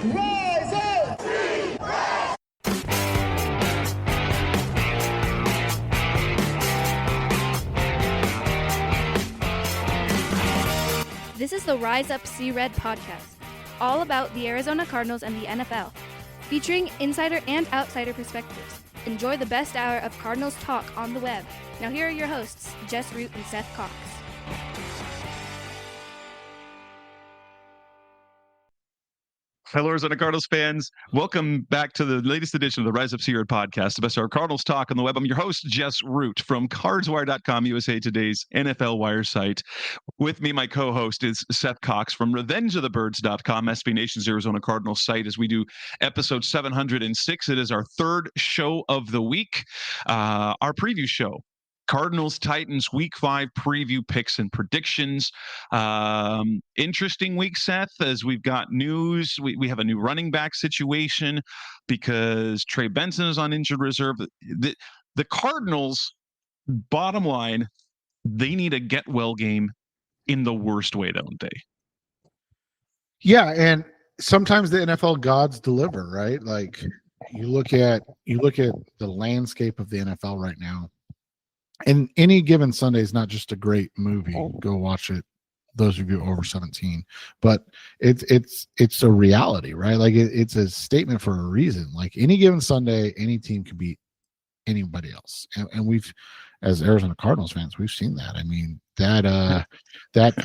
Rise up! This is the Rise Up See Red podcast, all about the Arizona Cardinals and the NFL, featuring insider and outsider perspectives. Enjoy the best hour of Cardinals talk on the web. Now here are your hosts, Jess Root and Seth Cox. Hello, Arizona Cardinals fans. Welcome back to the latest edition of the Rise Up See Red podcast, the best hour of Cardinals talk on the web. I'm your host, Jess Root from CardsWire.com, USA Today's NFL Wire site. With me, my co-host is Seth Cox from RevengeOfTheBirds.com, SB Nation's Arizona Cardinals site, as we do episode 706. It is our third show of the week, our preview show. Cardinals-Titans Week 5 preview picks and predictions. Interesting week, Seth, as we've got news. We have a new running back situation because Trey Benson is on injured reserve. The Cardinals, bottom line, they need a get-well game in the worst way, don't they? Yeah, and sometimes the NFL gods deliver, right? Like you look at the landscape of the NFL right now. And Any Given Sunday is not just a great movie. Go watch it, those of you over 17. But it's a reality, right? Like it's a statement for a reason. Like Any Given Sunday, any team can beat anybody else. And we've, as Arizona Cardinals fans, we've seen that. I mean, that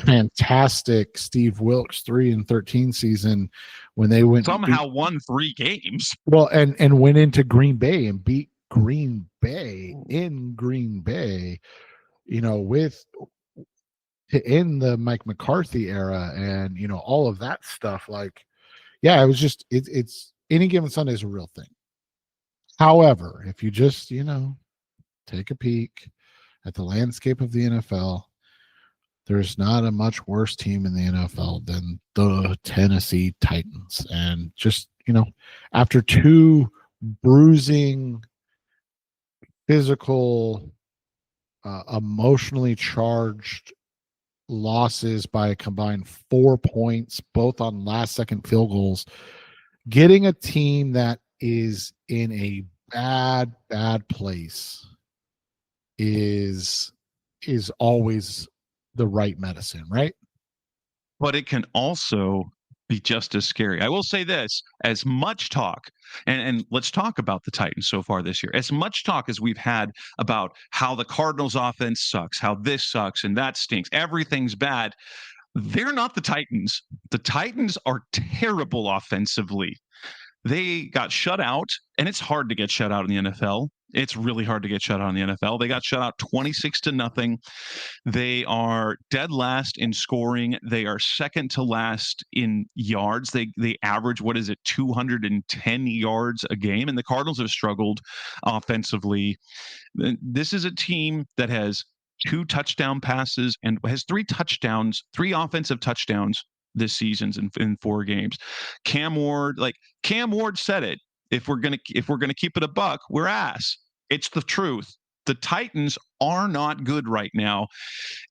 fantastic Steve Wilkes 3-13 season when they won 3 games. Well, and went into Green Bay and beat Green Bay in Green Bay, to end the Mike McCarthy era and all of that stuff. Like, yeah, it was just it's Any Given Sunday is a real thing. However, if you just take a peek at the landscape of the NFL, there's not a much worse team in the NFL than the Tennessee Titans. And just after 2 bruising, physical, emotionally charged losses by a combined 4 points, both on last-second field goals, getting a team that is in a bad place is always the right medicine, right? But it can also be just as scary. I will say this, as much talk, and let's talk about the Titans so far this year, as much talk as we've had about how the Cardinals offense sucks, how this sucks and that stinks, everything's bad, they're not the Titans. The Titans are terrible offensively. They got shut out, and it's hard to get shut out in the NFL. It's really hard to get shut out in the NFL. They got shut out 26-0. They are dead last in scoring. They are second to last in yards. They average, 210 yards a game, and the Cardinals have struggled offensively. This is a team that has 2 touchdown passes and has 3 offensive touchdowns this season in 4 games. Cam Ward said it. If we're gonna keep it a buck, we're ass. It's the truth. The Titans are not good right now,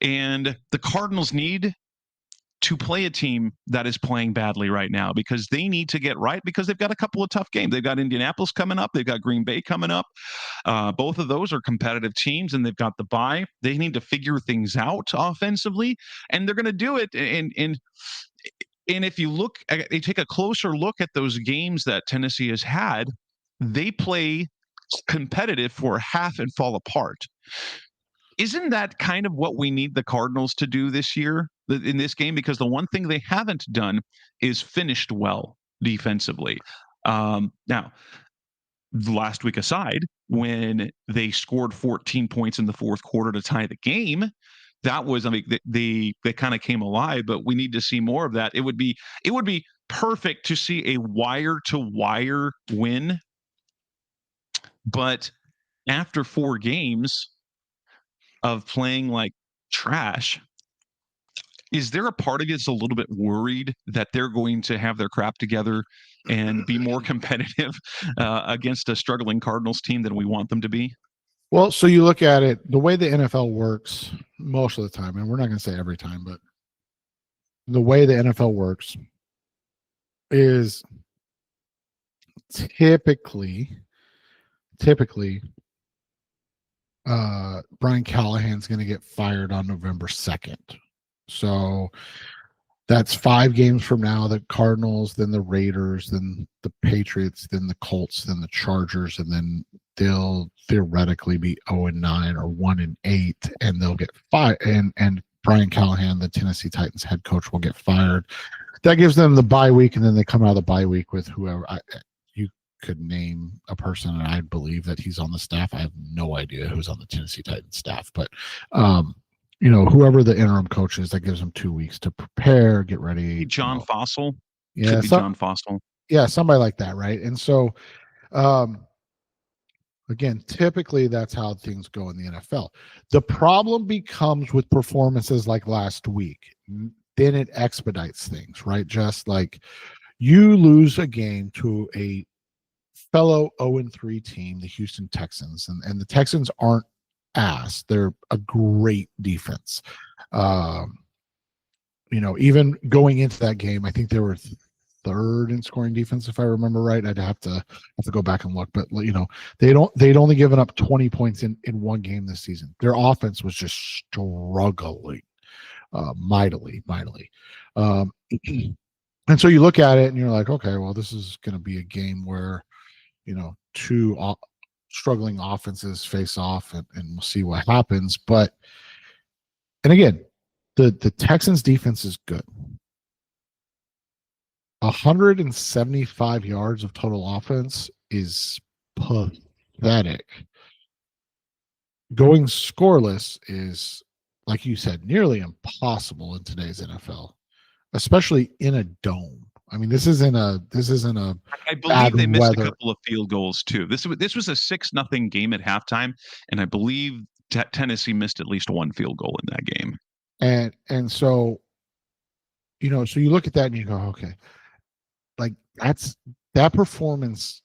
and the Cardinals need to play a team that is playing badly right now because they need to get right because they've got a couple of tough games. They've got Indianapolis coming up. They've got Green Bay coming up. Both of those are competitive teams, and they've got the bye. They need to figure things out offensively, and they're going to do it. And if you take a closer look at those games that Tennessee has had, they play competitive for a half and fall apart. Isn't that kind of what we need the Cardinals to do this year in this game? Because the one thing they haven't done is finished well defensively. Now, last week aside, when they scored 14 points in the fourth quarter to tie the game, that was, they kind of came alive, but we need to see more of that. It would be perfect to see a wire-to-wire win, but after 4 games of playing like trash, is there a part of you that's a little bit worried that they're going to have their crap together and be more competitive against a struggling Cardinals team than we want them to be? Well, so you look at it, the way the NFL works most of the time, and we're not going to say every time, but the way the NFL works is typically, Brian Callahan's going to get fired on November 2nd. So that's 5 games from now. The Cardinals, then the Raiders, then the Patriots, then the Colts, then the Chargers, and then they'll theoretically be 0-9 or 1-8, and they'll get fired. And Brian Callahan, the Tennessee Titans head coach, will get fired. That gives them the bye week, and then they come out of the bye week with whoever. You could name a person, and I believe that he's on the staff. I have no idea who's on the Tennessee Titans staff, but whoever the interim coach is, that gives them 2 weeks to prepare, get ready. John Fossil. Yeah, could be John Fossil. Yeah, somebody like that, right? And so, again, typically that's how things go in the NFL. The problem becomes with performances like last week. Then it expedites things, right? Just like you lose a game to a fellow 0-3 team, the Houston Texans, and the Texans aren't ass. They're a great defense. Even going into that game, I think they were third in scoring defense, if I remember right. I'd have to go back and look, but they'd only given up 20 points in one game this season. Their offense was just struggling mightily. And so you look at it and you're like, okay, well, this is going to be a game where two struggling offenses face off, and we'll see what happens. And again, the Texans defense is good. 175 yards of total offense is pathetic. Going scoreless is, like you said, nearly impossible in today's NFL, especially in a dome. I mean, this isn't a. I believe they missed a couple of field goals too. This was a 6-0 game at halftime, and I believe Tennessee missed at least one field goal in that game. And so, so you look at that and you go, okay, like that performance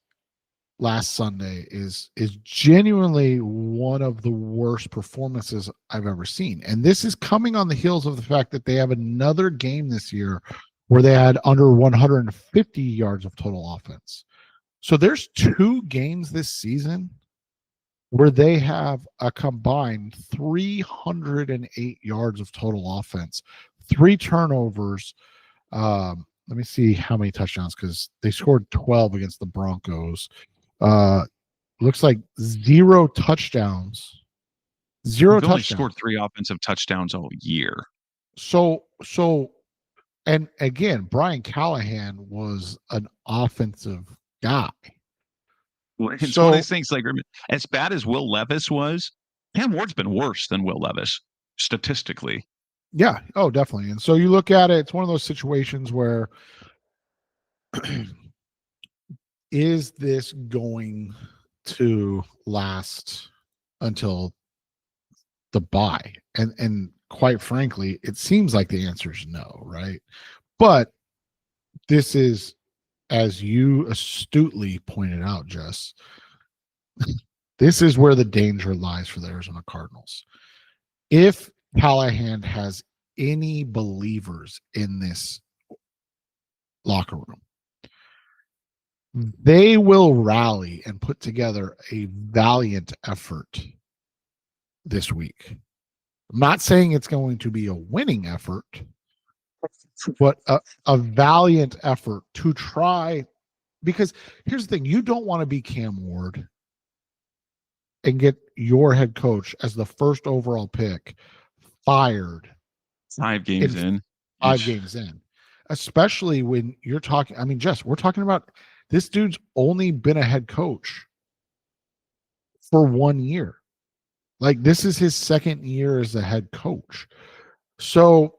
last Sunday is genuinely one of the worst performances I've ever seen. And this is coming on the heels of the fact that they have another game this year where they had under 150 yards of total offense. So there's 2 games this season where they have a combined 308 yards of total offense, 3 turnovers. Let me see how many touchdowns, because they scored 12 against the Broncos. Looks like 0 touchdowns. They've only scored 3 offensive touchdowns all year. So, and again, Brian Callahan was an offensive guy. It's one of these things, like, as bad as Will Levis was, Cam Ward's been worse than Will Levis statistically. Yeah. Oh, definitely. And so you look at it, it's one of those situations where is this going to last until the bye? And quite frankly, it seems like the answer is no, right? But this is, as you astutely pointed out, Jess, this is where the danger lies for the Arizona Cardinals. If Callahan has any believers in this locker room, they will rally and put together a valiant effort this week. I'm not saying it's going to be a winning effort, but a valiant effort to try. Because here's the thing, you don't want to be Cam Ward and get your head coach as the first overall pick fired 5 games in. 5 games in. Especially when you're talking, I mean, Jess, we're talking about this dude's only been a head coach for 1 year. Like, this is his 2nd year as a head coach. So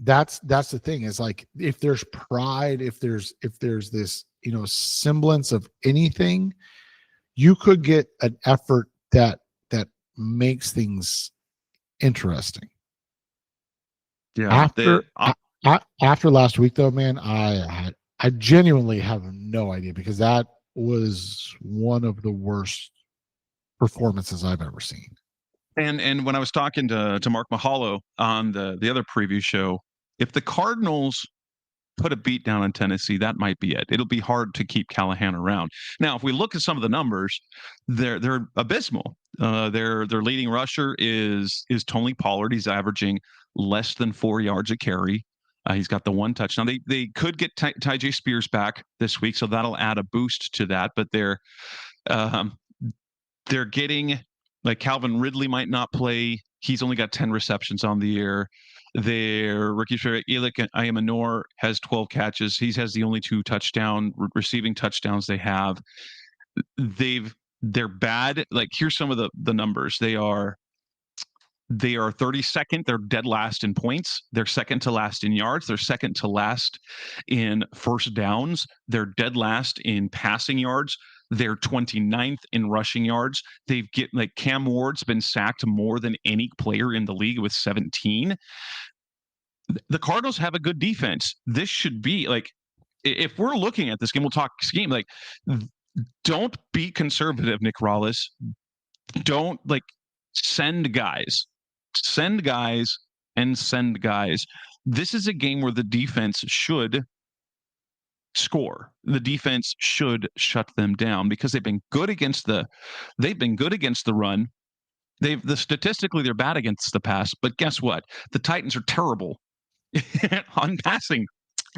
that's the thing, is like, if there's pride, if there's this, semblance of anything, you could get an effort that makes things interesting. Yeah. After last week, though, man, I genuinely have no idea, because that was one of the worst performances I've ever seen. And when I was talking to Mark Mahalo on the other preview show, if the Cardinals put a beat down on Tennessee, that might be it. It'll be hard to keep Callahan around. Now, if we look at some of the numbers, they're abysmal. Their leading rusher is Tony Pollard. He's averaging less than 4 yards a carry. He's got the one touchdown. They could get Tyjae Spears back this week, so that'll add a boost to that. But they're getting, like, Calvin Ridley might not play. He's only got 10 receptions on the year. Their rookie Elik Ayamanor has 12 catches. He has the only 2 receiving touchdowns they have. They're bad. Like, here's some of the numbers. They are 32nd. They're dead last in points. They're second to last in yards. They're second to last in first downs. They're dead last in passing yards. They're 29th in rushing yards. Cam Ward's been sacked more than any player in the league with 17. The Cardinals have a good defense. This should be, like, if we're looking at this game, we'll talk scheme. Like, don't be conservative, Nick Rallis. Don't, send guys. Send guys. This is a game where the defense should score. The defense should shut them down because they've been good against the run. Statistically they're bad against the pass, but guess what? The Titans are terrible on passing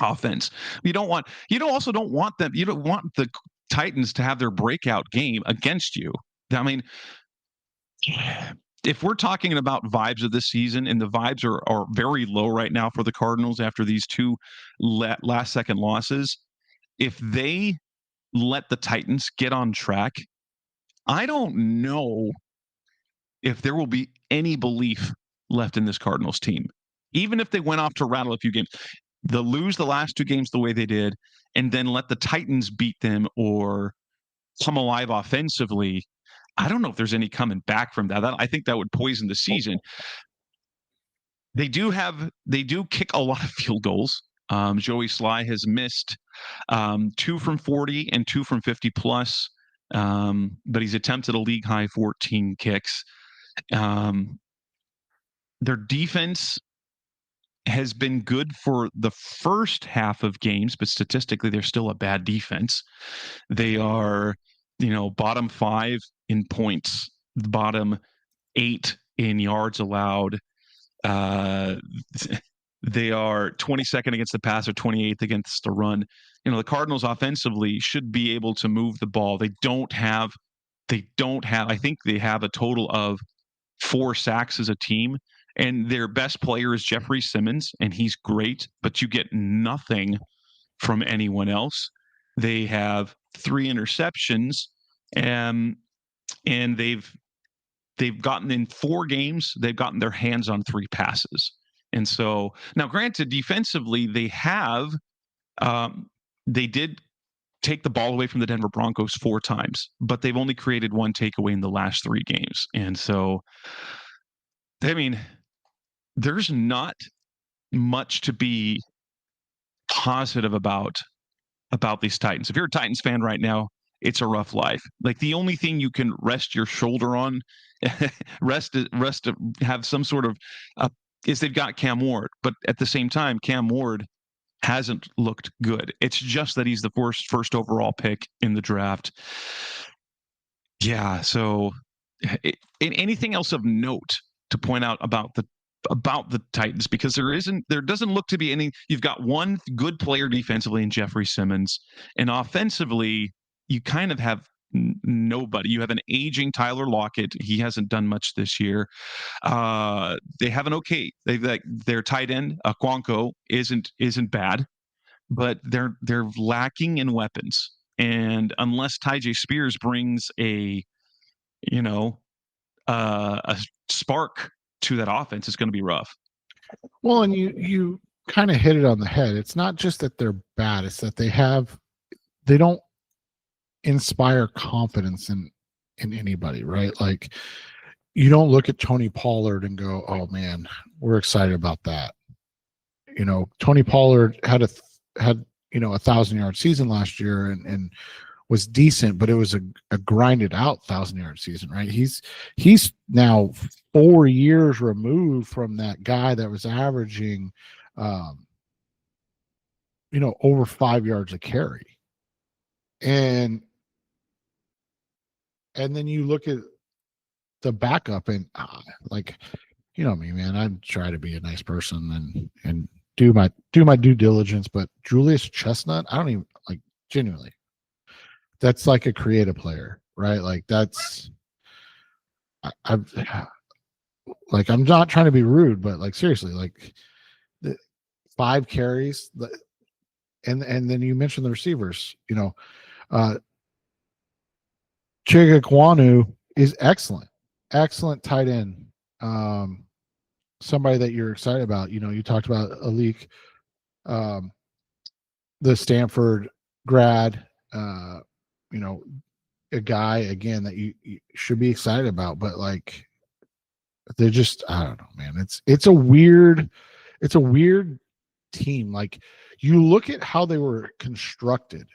offense. You don't want the Titans to have their breakout game against you. I mean, if we're talking about vibes of this season, and the vibes are very low right now for the Cardinals after these 2 last second losses, if they let the Titans get on track, I don't know if there will be any belief left in this Cardinals team. Even if they went off to rattle a few games, they'll lose the last 2 games the way they did, and then let the Titans beat them or come alive offensively. I don't know if there's any coming back from that. I think that would poison the season. They do kick a lot of field goals. Joey Sly has missed 2 from 40 and 2 from 50 plus, but he's attempted a league high 14 kicks. Their defense has been good for the first half of games, but statistically they're still a bad defense. They are, bottom 5 in points, bottom 8 in yards allowed. They are 22nd against the pass or 28th against the run. The Cardinals offensively should be able to move the ball. They don't have, I think they have a total of 4 sacks as a team, and their best player is Jeffrey Simmons, and he's great, but you get nothing from anyone else. They have 3 interceptions, and they've gotten, in 4 games, they've gotten their hands on 3 passes. And so now, granted, defensively, they did take the ball away from the Denver Broncos 4 times, but they've only created 1 takeaway in the last 3 games. And so, I mean, there's not much to be positive about these Titans. If you're a Titans fan right now, it's a rough life. Like, the only thing you can rest your shoulder on, have some sort of, is they've got Cam Ward. But at the same time, Cam Ward hasn't looked good. It's just that he's the first overall pick in the draft. Yeah. So, anything else of note to point out about the Titans? Because there doesn't look to be any. You've got one good player defensively in Jeffrey Simmons, and offensively you kind of have nobody. You have an aging Tyler Lockett. He hasn't done much this year. They have their tight end Aquanko isn't bad, but they're lacking in weapons. And unless Tyjae Spears brings a spark to that offense, it's going to be rough. Well, and you kind of hit it on the head. It's not just that they're bad; it's that they don't inspire confidence in anybody, right? Like, you don't look at Tony Pollard and go, "Oh man, we're excited about that." Tony Pollard had a 1,000-yard season last year and was decent, but it was a grinded out 1,000-yard season, right? He's now 4 years removed from that guy that was averaging over 5 yards a carry. And then you look at the backup and like, me, man, I try to be a nice person and do my due diligence, but Julius Chestnut, I don't even like, genuinely, that's like a creative player, right? Like that's, I'm not trying to be rude, but like seriously, like the 5 carries, and then you mentioned the receivers, Chiga Kwanu is excellent tight end. Somebody that you're excited about. You talked about Alik, the Stanford grad. A guy again that you should be excited about, but like they're just, I don't know, man. It's a weird team. Like you look at how they were constructed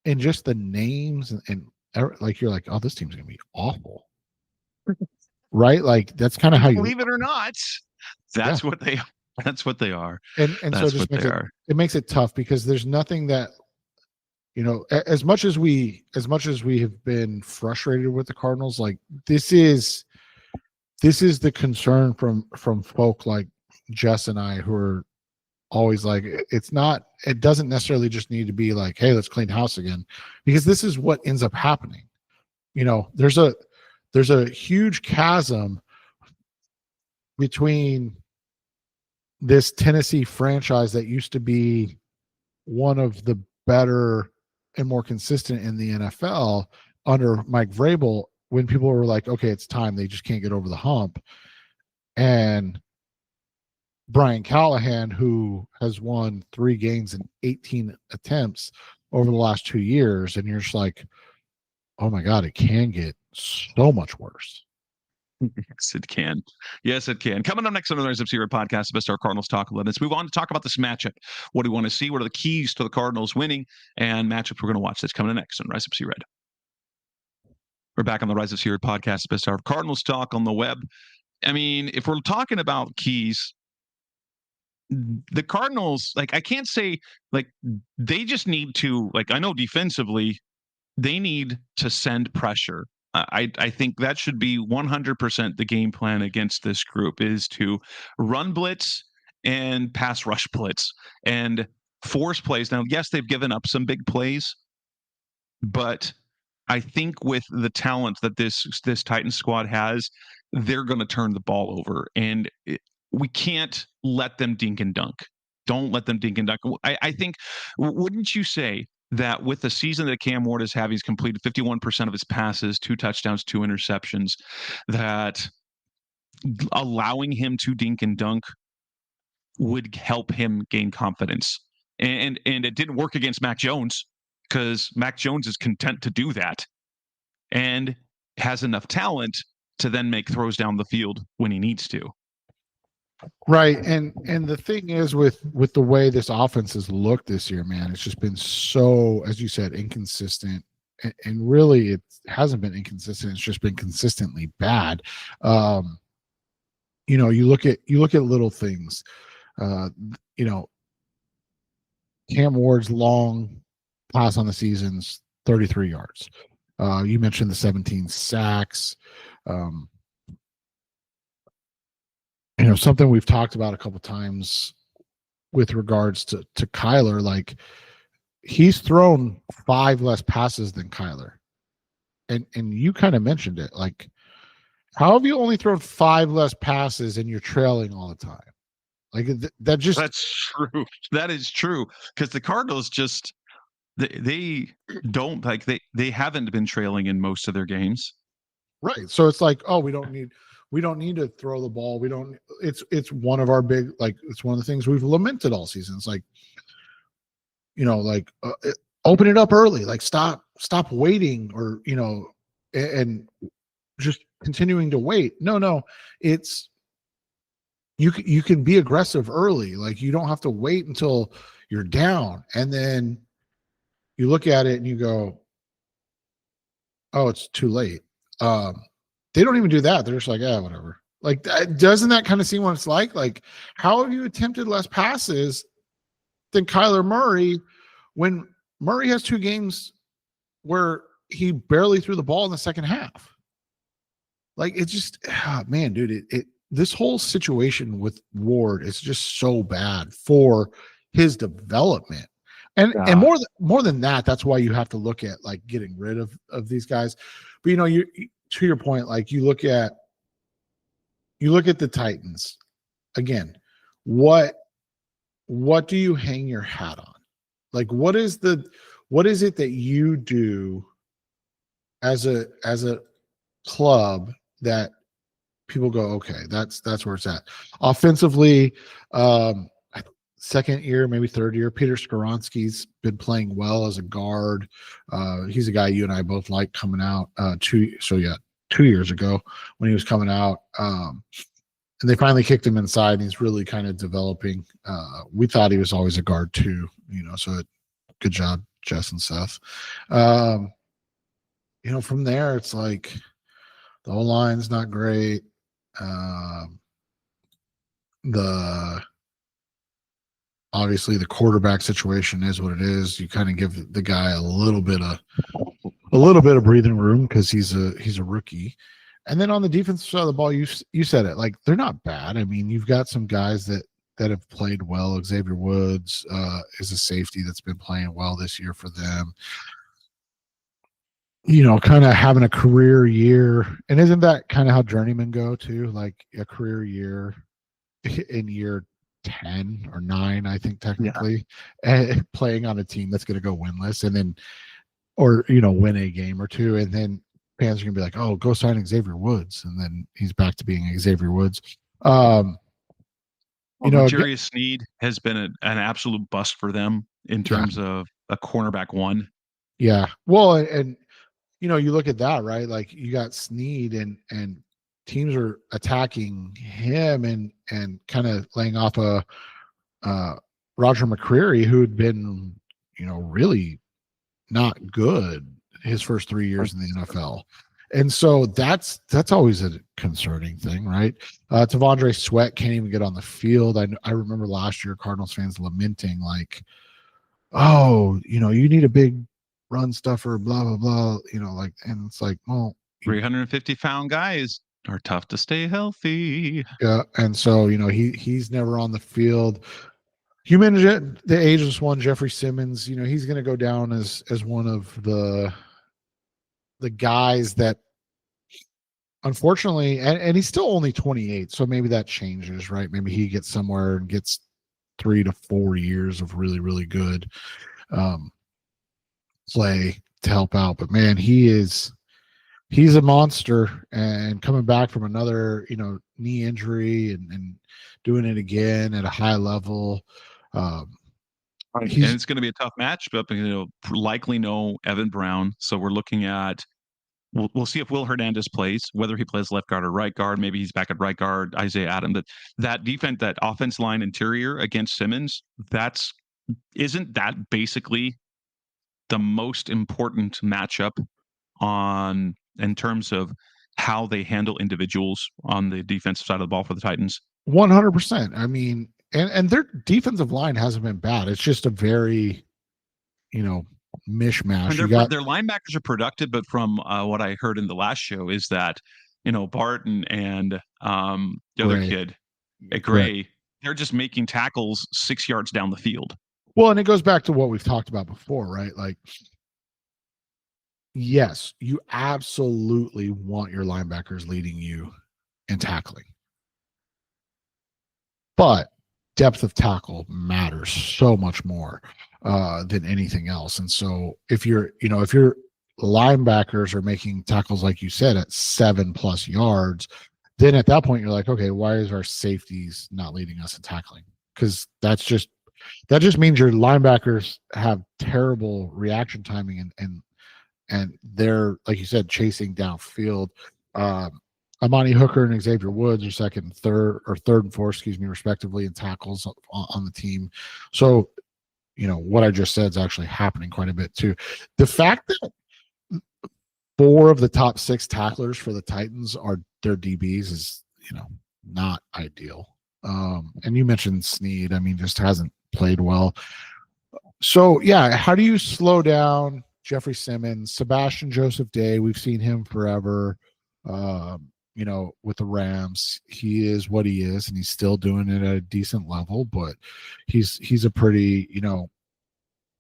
and just the names and like you're like, oh, this team's gonna be awful. Right? Like that's kind of how you believe it or not. That's what they are. And so just it makes it tough because there's nothing that, as much as we have been frustrated with the Cardinals, like this is the concern from folk like Jess and I, who are always like, it doesn't necessarily just need to be like, hey, let's clean house again, because this is what ends up happening. There's a huge chasm between this Tennessee franchise that used to be one of the better and more consistent in the NFL under Mike Vrabel, when people were like, okay, it's time, they just can't get over the hump. And Brian Callahan, who has won 3 games in 18 attempts over the last 2 years, and you're just like, oh my God, it can get so much worse. Yes, it can. Yes, it can. Coming up next on the Rise Up Zero podcast, the Best Our Cardinals Talk. Let's move on to talk about this matchup. What do we want to see? What are the keys to the Cardinals winning and matchups we're going to watch? That's coming up next on Rise Up Zero. We're back on the Rise Up Zero podcast, the Best Our Cardinals Talk on the web. I mean, if we're talking about keys, the Cardinals, like, I can't say, like, they just need to, like, I know defensively, they need to send pressure. I think that should be 100% the game plan against this group, is to run blitz and pass rush blitz and force plays. Now, yes, they've given up some big plays, but I think with the talent that this Titans squad has, they're going to turn the ball over, and we can't let them dink and dunk. Don't let them dink and dunk. I think, wouldn't you say that with the season that Cam Ward is having, he's completed 51% of his passes, 2 touchdowns, 2 interceptions, that allowing him to dink and dunk would help him gain confidence. And it didn't work against Mac Jones, because Mac Jones is content to do that and has enough talent to then make throws down the field when he needs to. Right. And the thing is with the way this offense has looked this year, man, it's just been so, as you said, inconsistent. And really it hasn't been inconsistent. It's just been consistently bad. You look at little things. Cam Ward's long pass on the season's 33 yards. You mentioned the 17 sacks. Something we've talked about a couple times with regards to Kyler, like he's thrown 5 less passes than Kyler. And you kind of mentioned it. Like, how have you only thrown 5 less passes and you're trailing all the time? Like that's true. That is true. Because the Cardinals just, they don't, like, they haven't been trailing in most of their games. Right. So it's like, oh, we don't need to throw the ball. It's one of our big, like, it's one of the things we've lamented all season. It's like, open it up early, like stop waiting, or, and just continuing to wait. No, it's, you can be aggressive early. Like, you don't have to wait until you're down. And then you look at it and you go, oh, it's too late. They don't even do that. They're just like, whatever. Like, doesn't that kind of seem what it's like? Like, how have you attempted less passes than Kyler Murray when Murray has 2 games where he barely threw the ball in the second half. Like, it's just, man, dude, this whole situation with Ward is just so bad for his development. And more than that, that's why you have to look at like getting rid of these guys. But you to your point, like you look at the Titans again. What do you hang your hat on? Like, what is it that you do as a club that people go, okay, that's where it's at. Offensively, second year, maybe third year, Peter Skoronski's been playing well as a guard. He's a guy you and I both like coming out 2 years ago when he was coming out. And they finally kicked him inside, and he's really kind of developing. We thought he was always a guard too, so good job, Jess and Seth. From there, it's like the whole line's not great. Obviously the quarterback situation is what it is. You kind of give the guy a little bit of breathing room because he's a rookie. And then on the defensive side of the ball, you said it, like they're not bad. I mean, you've got some guys that have played well. Xavier Woods is a safety that's been playing well this year for them. Kind of having a career year. And isn't that kind of how journeymen go too? Like a career year in year 10 or 9, I think technically, and playing on a team that's going to go winless and then, or, win a game or two. And then fans are going to be like, oh, go sign Xavier Woods. And then he's back to being Xavier Woods. Jarius Sneed has been an absolute bust for them in terms of a cornerback 1. Yeah. Well, and you look at that, right? Like you got Sneed and teams are attacking him and kind of laying off a Roger McCreary, who had been, really not good his first 3 years in the NFL. And so that's always a concerning thing, right? Tavondre Sweat can't even get on the field. I remember last year Cardinals fans lamenting like, oh, you need a big run stuffer, blah, blah, blah, and it's like, well, 350-pound guys are tough to stay healthy. Yeah. And so, he's never on the field. You mentioned the ageless one, Jeffrey Simmons, he's going to go down as one of the guys that unfortunately, and he's still only 28. So maybe that changes, right? Maybe he gets somewhere and gets 3 to 4 years of really, really good play to help out. But man, he's a monster, and coming back from another, knee injury and doing it again at a high level. And it's going to be a tough match, but likely no Evan Brown. So we're looking at, we'll see if Will Hernandez plays, whether he plays left guard or right guard. Maybe he's back at right guard, Isaiah Adams. That defense, that offense line interior against Simmons, isn't that basically the most important matchup in terms of how they handle individuals on the defensive side of the ball for the Titans? 100%. I mean, and their defensive line hasn't been bad. It's just a very, mishmash. Their linebackers are productive, but from what I heard in the last show is that, Barton and the other kid, Gray, they're just making tackles 6 yards down the field. Well, and it goes back to what we've talked about before, right? Like, yes, you absolutely want your linebackers leading you in tackling. But depth of tackle matters so much more than anything else. And so if your linebackers are making tackles, like you said, at 7+ yards, then at that point you're like, okay, why is our safeties not leading us in tackling? Because that just means your linebackers have terrible reaction timing and they're, like you said, chasing downfield. Amani Hooker and Xavier Woods are third and fourth, respectively, in tackles on the team. So, what I just said is actually happening quite a bit too. The fact that 4 of the top 6 tacklers for the Titans are their DBs is, not ideal. And you mentioned Sneed. I mean, just hasn't played well. So yeah, how do you slow down Jeffrey Simmons, Sebastian Joseph Day? We've seen him forever. With the Rams, he is what he is, and he's still doing it at a decent level. But he's a pretty,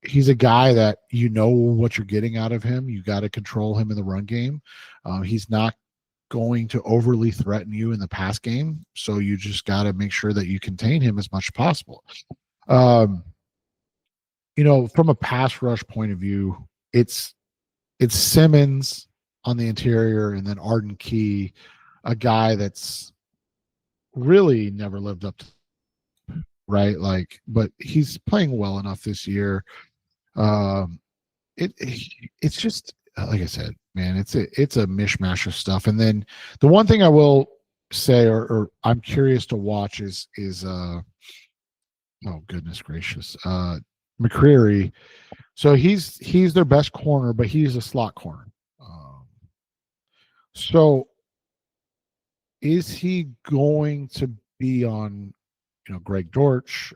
he's a guy that what you're getting out of him. You got to control him in the run game. He's not going to overly threaten you in the pass game, so you just got to make sure that you contain him as much as possible. From a pass rush point of view, it's Simmons on the interior, and then Arden Key, a guy that's really never lived up to, right? But he's playing well enough this year. It's just like I said, man, it's a mishmash of stuff. And then the one thing I will say, or I'm curious to watch is oh goodness gracious, McCreary. So he's their best corner, but he's a slot corner. So is he going to be on, Greg Dortch,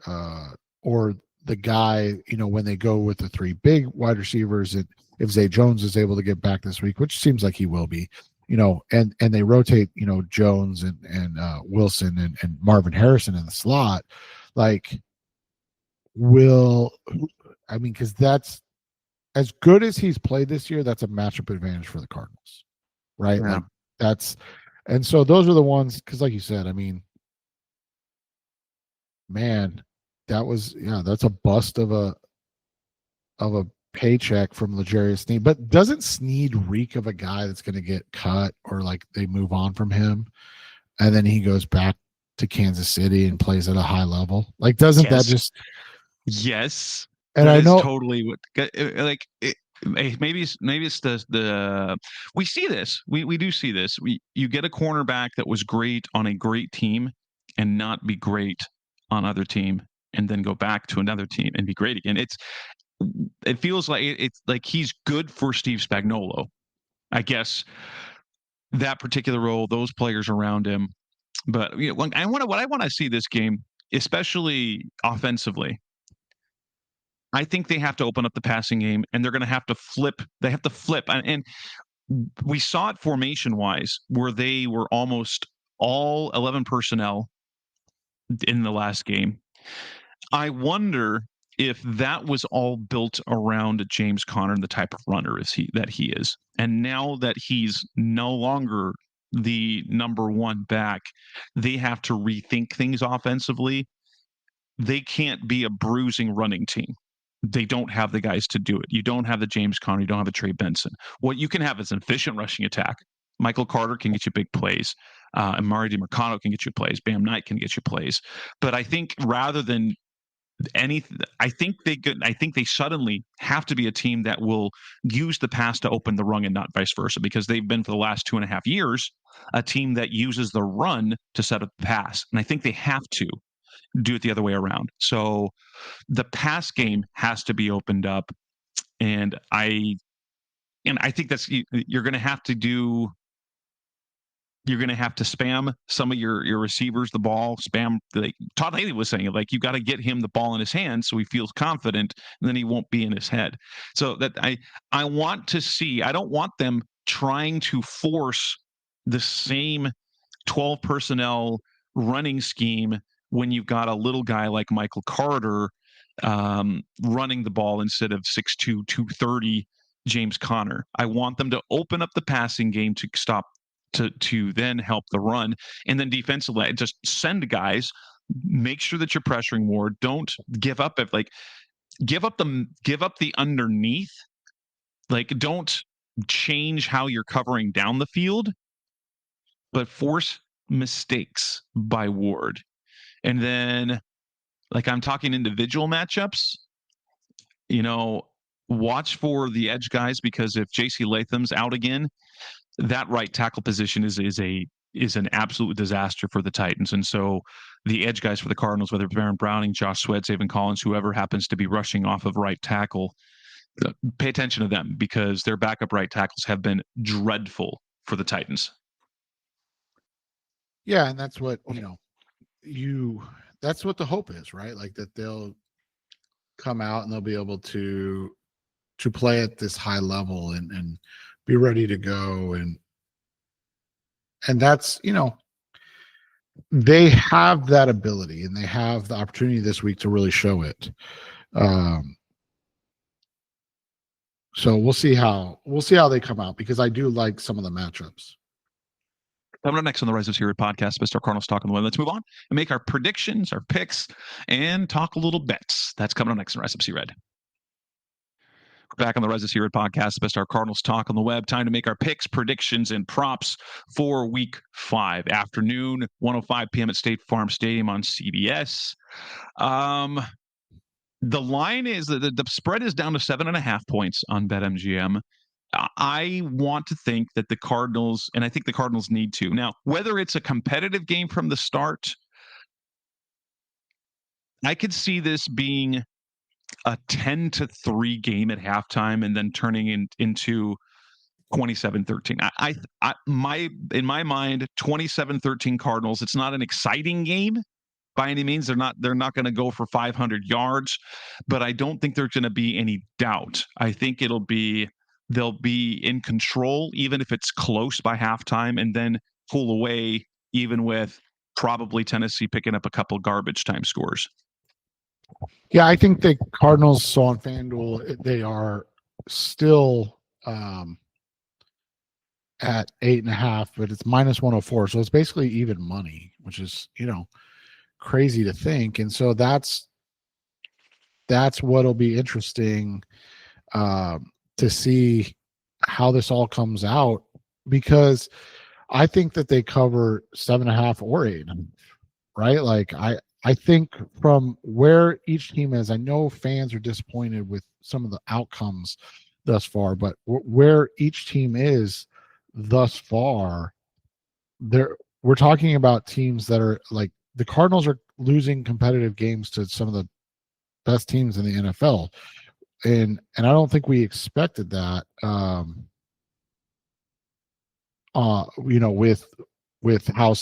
or the guy, when they go with the three big wide receivers, and if Zay Jones is able to get back this week, which seems like he will be, and they rotate, Jones and Wilson and Marvin Harrison in the slot, because that's as good as he's played this year, that's a matchup advantage for the Cardinals, right? Yeah. And so those are the ones, because like you said, man, that's a bust of a paycheck from L'Jarius Sneed. But doesn't Sneed reek of a guy that's going to get cut, or they move on from him and then he goes back to Kansas City and plays at a high level? Doesn't that just... Yes. And I know totally what maybe it's the we see this. We do see this. You get a cornerback that was great on a great team and not be great on other team, and then go back to another team and be great again. It feels like it's like he's good for Steve Spagnuolo, I guess, that particular role, those players around him. But what I want to see this game, especially offensively, I think they have to open up the passing game, and they're going to have to flip. They have to flip, and we saw it formation wise, where they were almost all 11 personnel in the last game. I wonder if that was all built around James Conner and the type of runner that he is. And now that he's no longer the number one back, they have to rethink things offensively. They can't be a bruising running team. They don't have the guys to do it. You don't have the James Conner. You don't have the Trey Benson. What you can have is an efficient rushing attack. Michael Carter can get you big plays. Amari DiMercado can get you plays. Bam Knight can get you plays. But I think rather than anything, I think they suddenly have to be a team that will use the pass to open the run and not vice versa, because they've been for the last 2.5 years a team that uses the run to set up the pass. And I think they have to do it the other way around. So the pass game has to be opened up. And I think that's, you're going to have to spam some of your receivers the ball. Spam, like Todd Haley was saying, you got to get him the ball in his hands so he feels confident, and then he won't be in his head. So that I want to see. I don't want them trying to force the same 12 personnel running scheme when you've got a little guy like Michael Carter running the ball instead of 6'2", 230 James Conner. I want them to open up the passing game to stop to then help the run, and then defensively just send guys, make sure that you're pressuring more. Don't give up give up the underneath. Don't change how you're covering down the field, but force mistakes by Ward. And then I'm talking individual matchups, watch for the edge guys, because if JC Latham's out again, that right tackle position is an absolute disaster for the Titans. And so the edge guys for the Cardinals, whether it's Baron Browning, Josh Sweat, Zaven Collins, whoever happens to be rushing off of right tackle, pay attention to them, because their backup right tackles have been dreadful for the Titans. Yeah, and that's what that's what the hope is, right? That come out and they'll be able to play at this high level and be ready to go. And that's, they have that ability and they have the opportunity this week to really show it. So we'll see how they come out, because I do like some of the matchups. Coming up next on the Rise of Series podcast, Mr. Cardinals Talk on the Web. Let's move on and make our predictions, our picks, and talk a little bets. That's coming up next on Rise of Red. We're back on the Rise of Series podcast, Best Our Cardinals Talk on the Web. Time to make our picks, predictions, and props for Week 5. Afternoon, 1:05 p.m. at State Farm Stadium on CBS. The line is the spread is down to 7.5 points on BetMGM. I want to think that the Cardinals, and I think the Cardinals need to. Now, whether it's a competitive game from the start, I could see this being a 10-3 game at halftime and then turning into 27-13. In my mind, 27-13 Cardinals. It's not an exciting game by any means. They're not going to go for 500 yards, but I don't think there's going to be any doubt. I think they'll be in control, even if it's close by halftime, and then pull away, even with probably Tennessee picking up a couple garbage time scores. Yeah, I think the Cardinals, so on FanDuel, they are still at 8.5, but it's -104. So it's basically even money, which is, crazy to think. And so that's what'll be interesting to see how this all comes out, because I think that they cover 7.5 or 8, right? Like I think from where each team is, I know fans are disappointed with some of the outcomes thus far, but where each team is thus far, we're talking about teams that are like, the Cardinals are losing competitive games to some of the best teams in the NFL. And I don't think we expected that, with how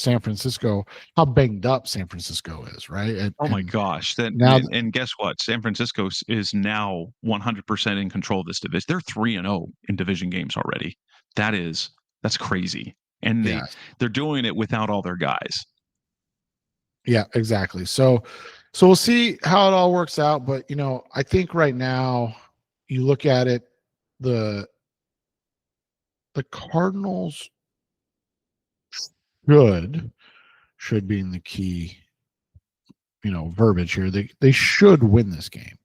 how banged up San Francisco is, right? And, my gosh. And guess what? San Francisco is now 100% in control of this division. They're 3-0 in division games already. That's crazy. And they're doing it without all their guys. Yeah, exactly. So we'll see how it all works out. But, I think right now you look at it, the Cardinals should be in the key, verbiage here. They should win this game.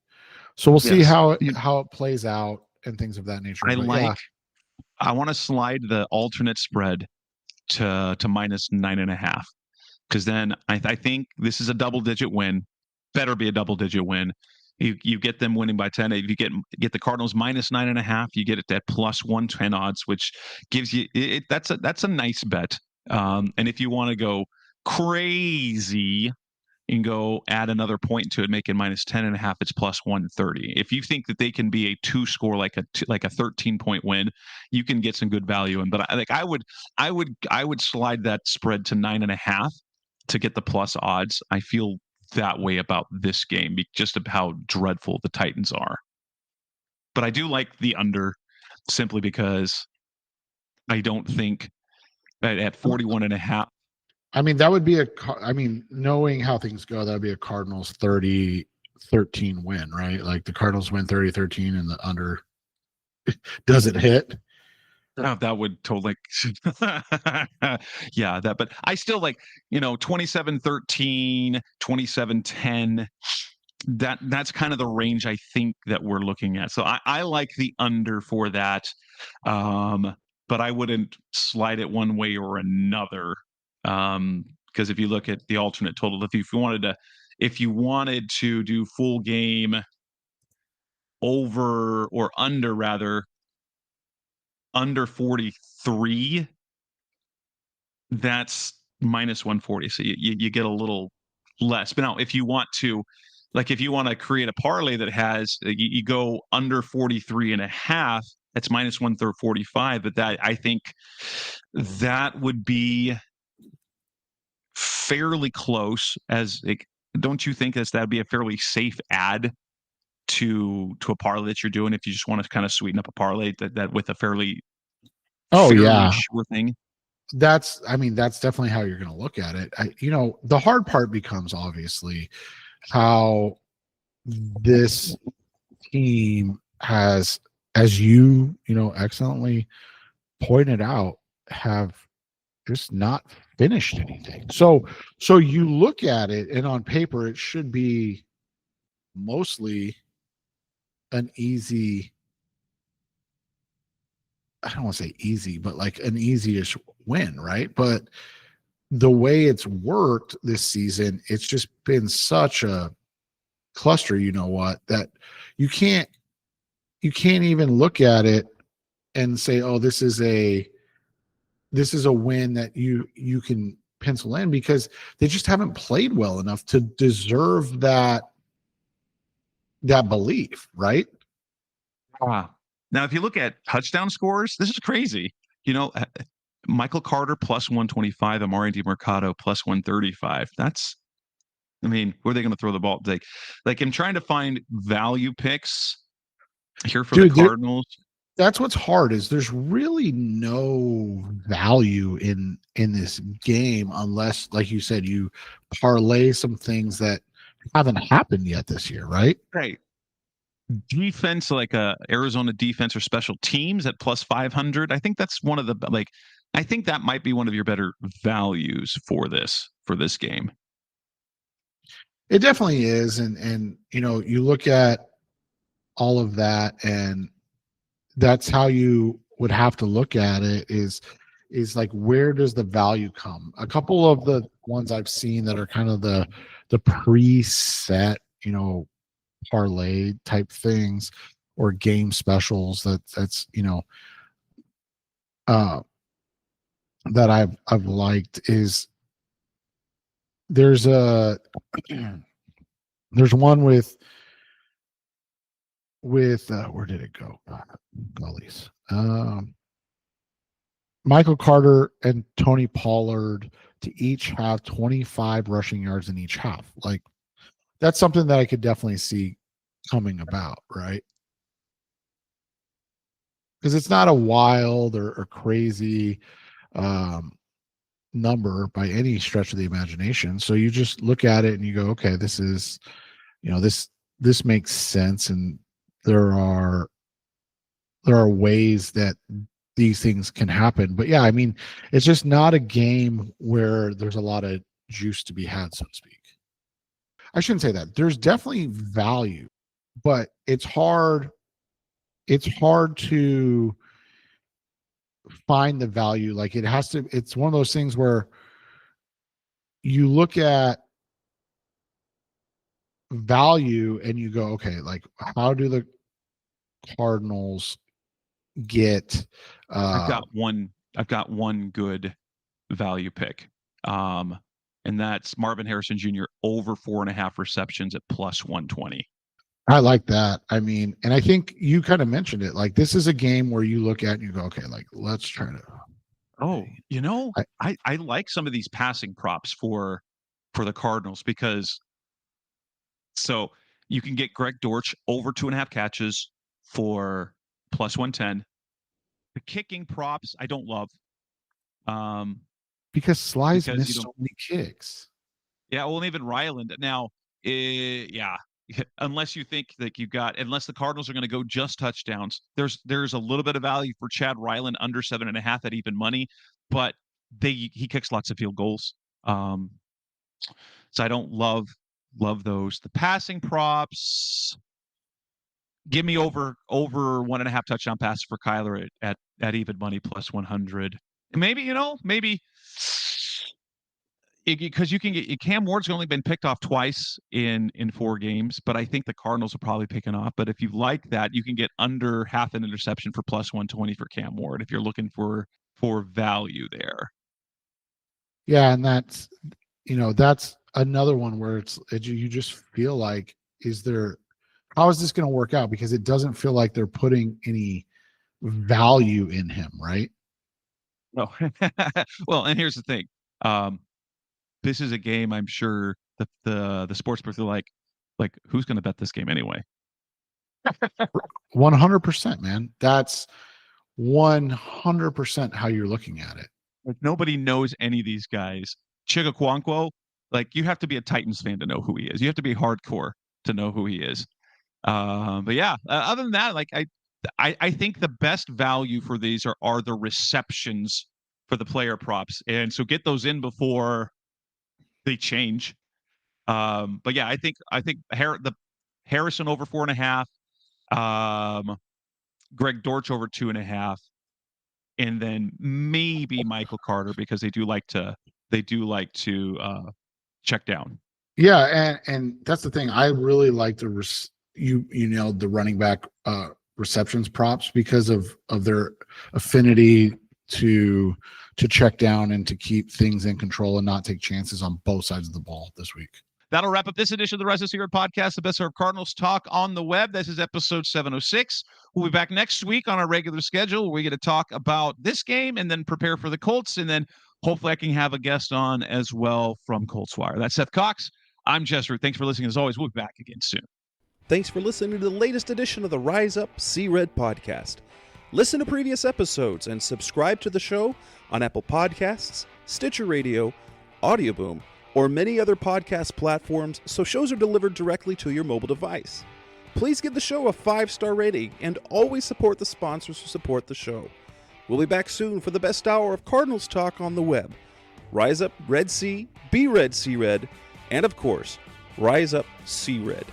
So we'll see how it plays out and things of that nature. I want to slide the alternate spread to -9.5, because then I think this is a double-digit win. Better be a double-digit win. You get them winning by 10. If you get the Cardinals -9.5, you get it at +110 odds, which gives you it. That's a nice bet. And if you want to go crazy and go add another point to it, make it -10.5, it's +130. If you think that they can be a 2-score, like a 13-point win, you can get some good value in. But I would slide that spread to 9.5 to get the plus odds. I feel that way about this game, just of how dreadful the Titans are. But I do like the under, simply because I don't think that at 41.5. I mean, that would be knowing how things go, that would be a Cardinals 30-13 win, right? Like the Cardinals win 30-13 and the under doesn't hit. Oh, that would totally yeah, but I still like, 27-13, 27-10. That's kind of the range I think that we're looking at. So I like the under for that. But I wouldn't slide it one way or another. Because if you look at the alternate total, if you wanted to do full game over or under, rather, under 43, that's -140. So you get a little less. But now if you want to create a parlay that has, you go under 43.5, that's -145. But that, I think that would be fairly close. Don't you think that'd be a fairly safe add to a parlay that you're doing if you just want to kind of sweeten up a parlay that with a fairly Yeah, sure thing? that's definitely how you're going to look at it. The hard part becomes obviously how this team has, as excellently pointed out, have just not finished anything. So you look at it, and on paper, it should be mostly an easy. I don't want to say easy, but like an easy-ish win, right? But the way it's worked this season, it's just been such a cluster. You know what? That you can't even look at it and say, "Oh, this is a win that you can pencil in," because they just haven't played well enough to deserve that belief, right? Wow. Now, if you look at touchdown scores, this is crazy. You know, Michael Carter plus 125, Amari DiMercado plus 135. That's, I mean, where are they going to throw the ball? Like I'm trying to find value picks here for the Cardinals. That's what's hard, is there's really no value in this game unless, like you said, you parlay some things that haven't happened yet this year, right? Right. Defense, like Arizona defense or special teams at plus 500. I think that's one of the, like, I think that might be one of your better values for this game. It definitely is. And you look at all of that, and that's how you would have to look at it, is like, where does the value come? A couple of the ones I've seen that are kind of the preset, parlay type things or game specials that's that I've liked, is there's one with where did it go? Gullies. Michael Carter and Tony Pollard to each have 25 rushing yards in each half. Like, that's something that I could definitely see coming about, right? Because it's not a wild or crazy number by any stretch of the imagination. So you just look at it and you go, okay, this is, this makes sense, and there are ways that these things can happen. But yeah, I mean, it's just not a game where there's a lot of juice to be had, so to speak. I shouldn't say that. There's definitely value, but it's hard to find the value. Like, it's one of those things where you look at value and you go, okay, like, how do the Cardinals get I've got one good value pick. And that's Marvin Harrison Jr. over 4.5 receptions at plus 120. I like that. I mean, and I think you kind of mentioned it. Like, this is a game where you look at and you go, okay, like, let's try to. Oh, I like some of these passing props for the Cardinals, because so you can get Greg Dortch over 2.5 catches for plus 110. The kicking props I don't love. Because Sly's missed so many kicks. Yeah, well, and even Ryland now. Yeah, unless you think that unless the Cardinals are going to go just touchdowns, there's a little bit of value for Chad Ryland under 7.5 at even money, but he kicks lots of field goals. So I don't love those. The passing props, give me over 1.5 touchdown passes for Kyler at even money plus 100. And maybe because you can get Cam Ward's only been picked off twice in 4 games, but I think the Cardinals will probably pick him off. But if you like that, you can get under half an interception for plus 120 for Cam Ward if you're looking for value there. Yeah, and that's another one where you just feel like, how is this going to work out? Because it doesn't feel like they're putting any value in him, right? No. Well, and here's the thing. This is a game I'm sure the sportsbooks are like who's going to bet this game anyway? 100%, man. That's 100% how you're looking at it. Like nobody knows any of these guys. Chigaquanquo, like you have to be a Titans fan to know who he is. You have to be hardcore to know who he is. But yeah, other than that, like I think the best value for these are the receptions for the player props, and so get those in before they change. But yeah, I think the Harrison over 4.5, Greg Dortch over 2.5, and then maybe Michael Carter because they do like to check down. Yeah, and that's the thing. I really like the the running back receptions props because of their affinity to check down and to keep things in control and not take chances on both sides of the ball this week. That'll wrap up this edition of the Rise of Seaward podcast, the best of Cardinals talk on the web. This is episode 706. We'll be back next week on our regular schedule. We're going to talk about this game and then prepare for the Colts. And then hopefully I can have a guest on as well from Colts Wire. That's Seth Cox. I'm Jess Root. Thanks for listening. As always, we'll be back again soon. Thanks for listening to the latest edition of the Rise Up, See Red podcast. Listen to previous episodes and subscribe to the show on Apple Podcasts, Stitcher Radio, Audioboom, or many other podcast platforms so shows are delivered directly to your mobile device. Please give the show a 5-star rating and always support the sponsors who support the show. We'll be back soon for the best hour of Cardinals talk on the web. Rise up, Red Sea, be red, see red, and of course, rise up, see red.